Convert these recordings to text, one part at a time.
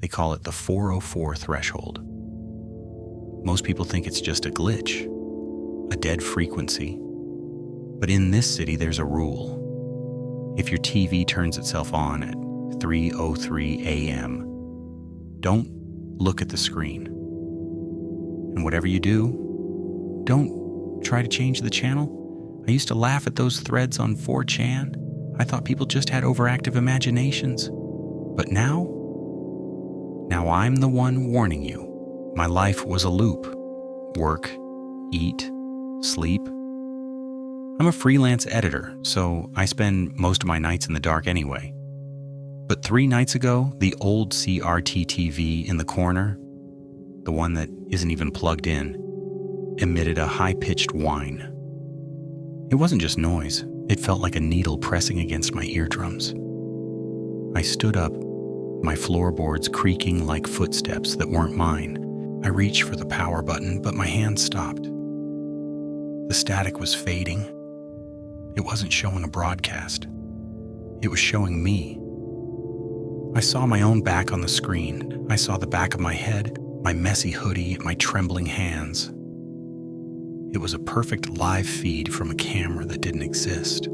They call it the 404 threshold. Most people think it's just a glitch, a dead frequency. But in this city, there's a rule. If your TV turns itself on at 3:03 a.m., don't look at the screen. And whatever you do, don't try to change the channel. I used to laugh at those threads on 4chan. I thought people just had overactive imaginations. But now I'm the one warning you. My life was a loop. Work, eat, sleep. I'm a freelance editor, so I spend most of my nights in the dark anyway. But 3 nights ago, the old CRT TV in the corner, the one that isn't even plugged in, emitted a high-pitched whine. It wasn't just noise. It felt like a needle pressing against my eardrums. I stood up, my floorboards creaking like footsteps that weren't mine. I reached for the power button, but my hand stopped. The static was fading. It wasn't showing a broadcast. It was showing me. I saw my own back on the screen. I saw the back of my head, my messy hoodie, my trembling hands. It was a perfect live feed from a camera that didn't exist.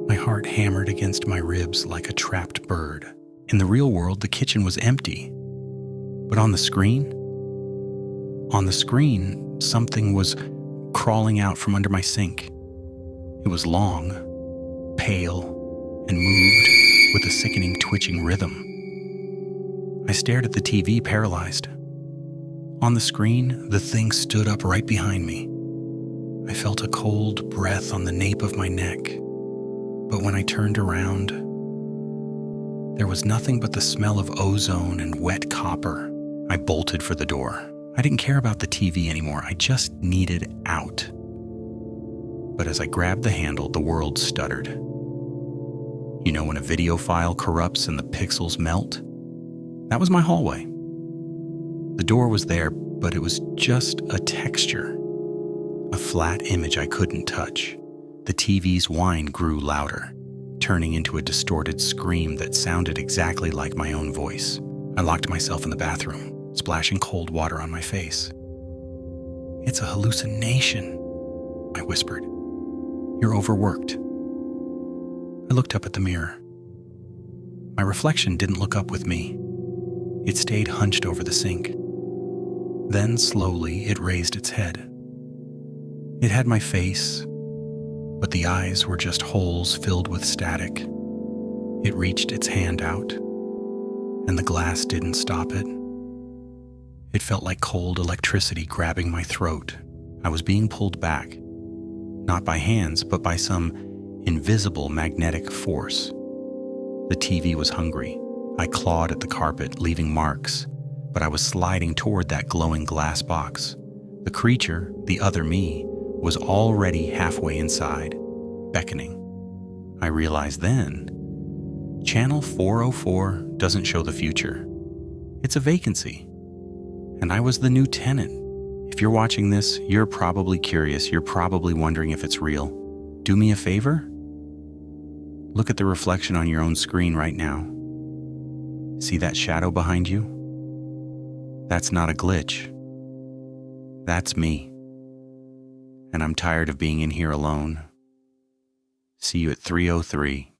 My heart hammered against my ribs like a trapped bird. In the real world, the kitchen was empty. But on the screen, something was crawling out from under my sink. It was long, pale, and moved with a sickening twitching rhythm. I stared at the TV, paralyzed. On the screen, the thing stood up right behind me. I felt a cold breath on the nape of my neck. But when I turned around, there was nothing but the smell of ozone and wet copper. I bolted for the door. I didn't care about the TV anymore. I just needed out. But as I grabbed the handle, the world stuttered. You know when a video file corrupts and the pixels melt? That was my hallway. The door was there, but it was just a texture. A flat image I couldn't touch. The TV's whine grew louder, turning into a distorted scream that sounded exactly like my own voice. I locked myself in the bathroom, splashing cold water on my face. "It's a hallucination," I whispered. "You're overworked." I looked up at the mirror. My reflection didn't look up with me. It stayed hunched over the sink. Then, slowly, it raised its head. It had my face, but the eyes were just holes filled with static. It reached its hand out, and the glass didn't stop it. It felt like cold electricity grabbing my throat. I was being pulled back, not by hands, but by some invisible magnetic force. The TV was hungry. I clawed at the carpet, leaving marks, but I was sliding toward that glowing glass box. The creature, the other me, was already halfway inside, beckoning. I realized then, Channel 404 doesn't show the future. It's a vacancy. And I was the new tenant. If you're watching this, you're probably curious. You're probably wondering if it's real. Do me a favor? Look at the reflection on your own screen right now. See that shadow behind you? That's not a glitch. That's me. And I'm tired of being in here alone. See you at 3:03.